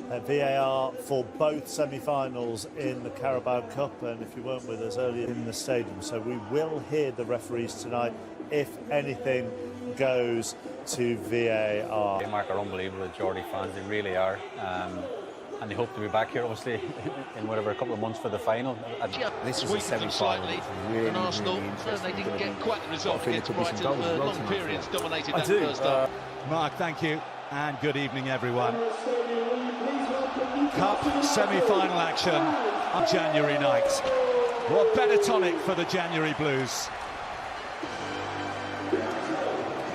VAR for both semi-finals in the Carabao Cup, and if you weren't with us earlier in the stadium, so we will hear the referees tonight if anything goes to VAR. Denmark are unbelievable, the Geordie fans, they really are, and they hope to be back here obviously in whatever, a couple of months for the final. This is a semi-final, really, Arsenal, they didn't get quite the result against Brighton. Long periods dominated that first half. Mark, thank you, and good evening everyone. Cup semi-final action on January night. What better tonic for the January Blues?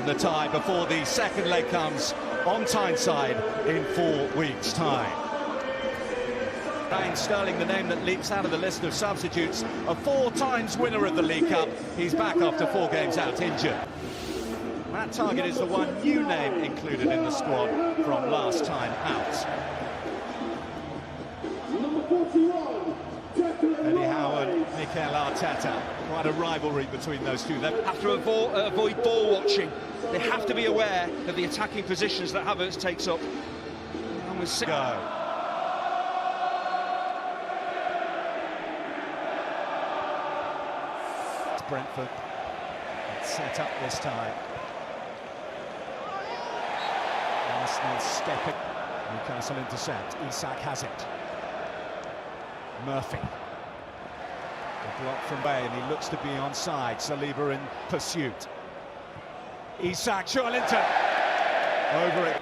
The tie before the second leg comes on Tyneside in 4 weeks' time. Raheem Sterling, the name that leaps out of the list of substitutes, a 4 times winner of the League Cup. He's back after 4 games out injured. That target is the one new name included in the squad from last time out. Eddie Howe and Mikel Arteta, quite a rivalry between those two. They have to avoid ball watching. They have to be aware of the attacking positions that Havertz takes up. And we'll see. Go. It's Brentford. It's set up this time. Arsenal stepping. Newcastle intercept. Isak has it. Murphy. A block from Bay, and he looks to be onside. Saliba in pursuit. Isak, Joelinton. Over it.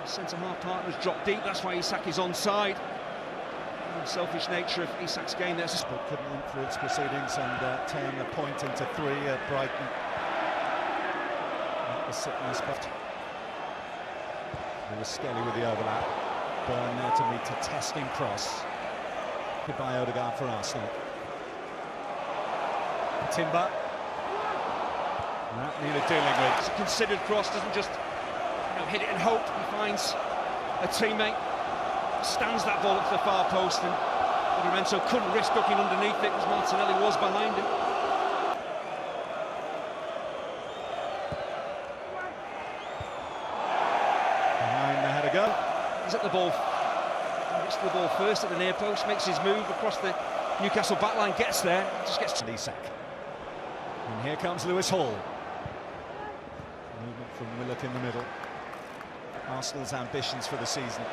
Centre-half partners drop deep, that's why Isak is onside. The selfish nature of Isak's game there. But couldn't influence proceedings and turn the point into 3 at Brighton. Not the sickness, but there was Skelly with the overlap. Burn there to meet a testing cross. Goodbye Odegaard for Arsenal. Timber. That needed dealing with. It's a considered cross, doesn't just hit it and hope. He finds a teammate, stands that ball up to the far post, and Lorenzo couldn't risk looking underneath it because Martinelli was behind him. Behind the header go. He's at the ball. Gets to the ball first at the near post, makes his move across the Newcastle backline, gets there, just gets to Isak. And here comes Lewis Hall. Movement from Willock in the middle. Arsenal's ambitions for the season.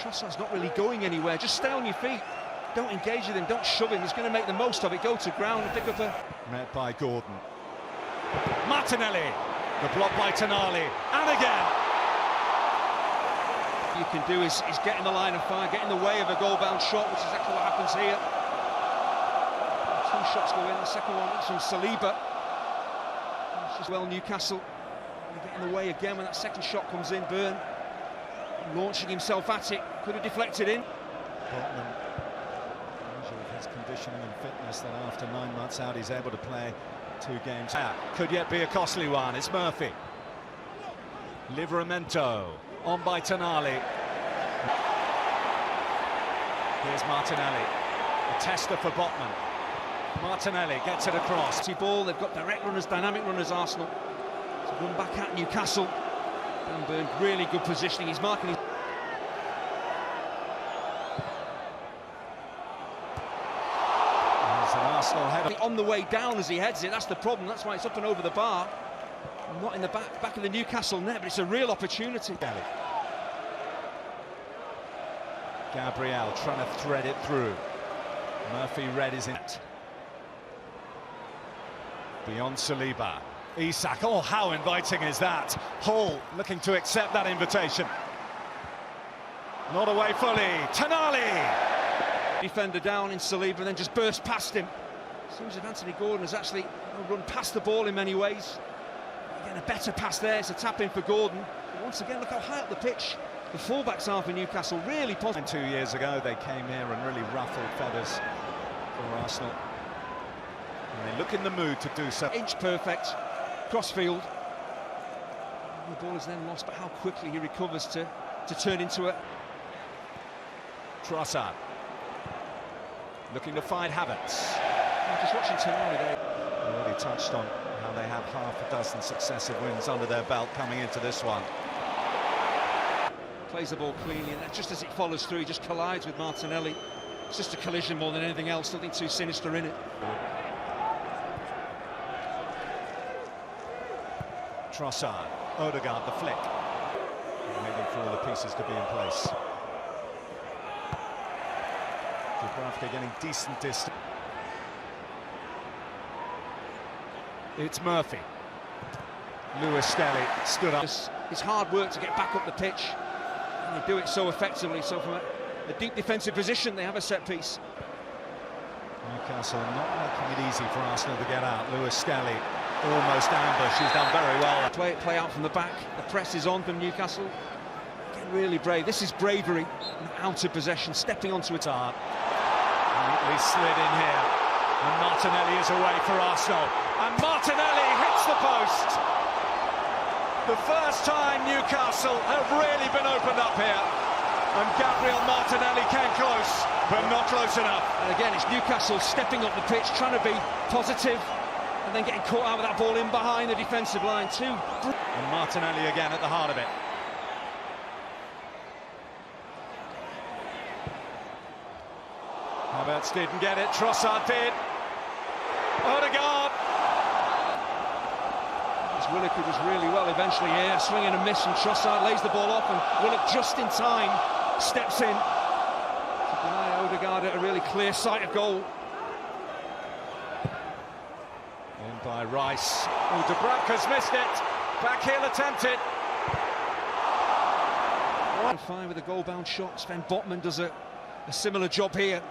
Trossard's not really going anywhere, just stay on your feet. Don't engage with him, don't shove him, he's going to make the most of it, go to ground and pick up a... Met by Gordon. Martinelli, the block by Tonali, and again! You can do is get in the line of fire, get in the way of a goal-bound shot, which is exactly what happens here. 2 shots go in, the second one is from Saliba. It's just well Newcastle. They get in the way again when that second shot comes in. Burn launching himself at it, could have deflected in. Botman, usually with his conditioning and fitness, that after 9 months out he's able to play 2 games out. Could yet be a costly one. It's Murphy. Livramento. On by Tonali. Here's Martinelli. A tester for Botman. Martinelli gets it across. Ball, they've got direct runners, dynamic runners, Arsenal. To run back at Newcastle. Burn, really good positioning. He's marking his... There's an Arsenal header. On the way down as he heads it, that's the problem. That's why it's up and over the bar. Not in the back of the Newcastle net, but it's a real opportunity. Gabriel trying to thread it through. Murphy Red is in it. Beyond Saliba. Isak, oh how inviting is that? Hall looking to accept that invitation. Not away fully, Tonali! Defender down in Saliba and then just burst past him. Seems that Anthony Gordon has actually run past the ball in many ways. Again, a better pass there, it's a tap in for Gordon. But once again, look how high up the pitch the fullbacks are for Newcastle, really positive. 2 years ago they came here and really ruffled feathers for Arsenal. And they look in the mood to do so. Inch perfect, crossfield. The ball is then lost, but how quickly he recovers to turn into a... Trossard. Looking to find Havertz. I'm just watching Tonali there. Already touched on Now they have half a dozen successive wins under their belt coming into this one. Plays the ball cleanly, and just as it follows through, he just collides with Martinelli. It's just a collision more than anything else, nothing too sinister in it. Trossard, Odegaard, the flick. Waiting for all the pieces to be in place. Dubravka getting decent distance. It's Murphy. Lewis Sterling stood up. It's hard work to get back up the pitch, and they do it so effectively. So from a deep defensive position, they have a set piece. Newcastle not making it easy for Arsenal to get out. Lewis Sterling almost ambushed. He's done very well. Play out from the back. The press is on from Newcastle. Getting really brave. This is bravery. Out of possession, stepping onto its arm. Neatly slid in here, and Martinelli is away for Arsenal. And Martinelli hits the post. The first time Newcastle have really been opened up here. And Gabriel Martinelli came close, but not close enough. And again, it's Newcastle stepping up the pitch, trying to be positive, and then getting caught out with that ball in behind the defensive line too. And Martinelli again at the heart of it. Havertz didn't get it, Trossard did. Odegaard. Willock does really well eventually here, swing and a miss, and Trossard lays the ball off, and Willock just in time steps in to deny Odegaard a really clear sight of goal. In by Rice. Oh, Dubravka's missed it. Backheel attempted. 1-5 with a goal-bound shot. Sven Botman does a similar job here.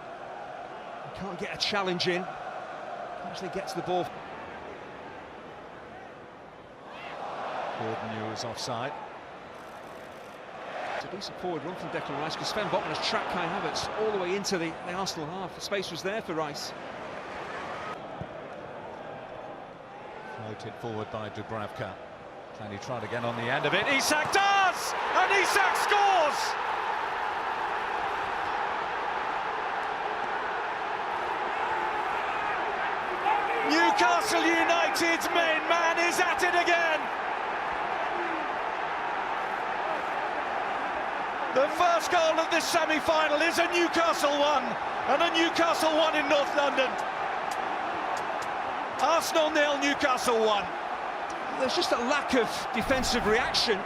He can't get a challenge in. Actually gets the ball. Gordon knew was offside. It's a decent forward run from Declan Rice, because Sven Botman has tracked Kai Havertz all the way into the Arsenal half. The space was there for Rice. Floated forward by Dubravka. Can he try to get on the end of it? Isak does! And Isak scores! Newcastle United's main man is at it again! The first goal of this semi-final is a Newcastle one, and a Newcastle one in North London. Arsenal 0, Newcastle 1. There's just a lack of defensive reaction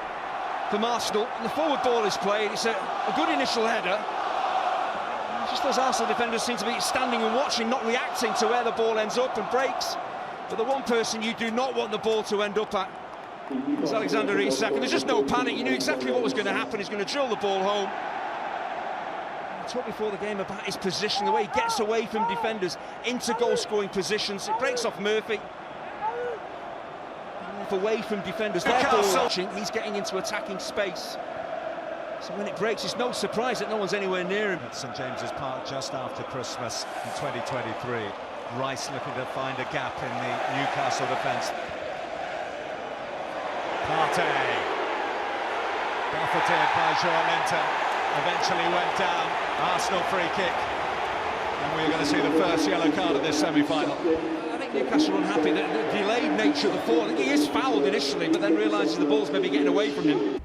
from Arsenal, and the forward ball is played. It's a good initial header. Just those Arsenal defenders seem to be standing and watching, not reacting to where the ball ends up and breaks. But the one person you do not want the ball to end up at is Alexander Isak, and there's just no panic. You knew exactly what was going to happen. He's going to drill the ball home. I talked before the game about his position, the way he gets away from defenders into goal-scoring positions. It breaks off Murphy. Away from defenders, they're ball watching. He's getting into attacking space. So when it breaks, it's no surprise that no one's anywhere near him. At St James's Park just after Christmas in 2023. Rice looking to find a gap in the Newcastle defence. Partey, buffeted by Joelinton, eventually went down. Arsenal free kick, and we're going to see the first yellow card of this semi-final. I think Newcastle are unhappy that the delayed nature of the fall. I think he is fouled initially, but then realises the ball's maybe getting away from him.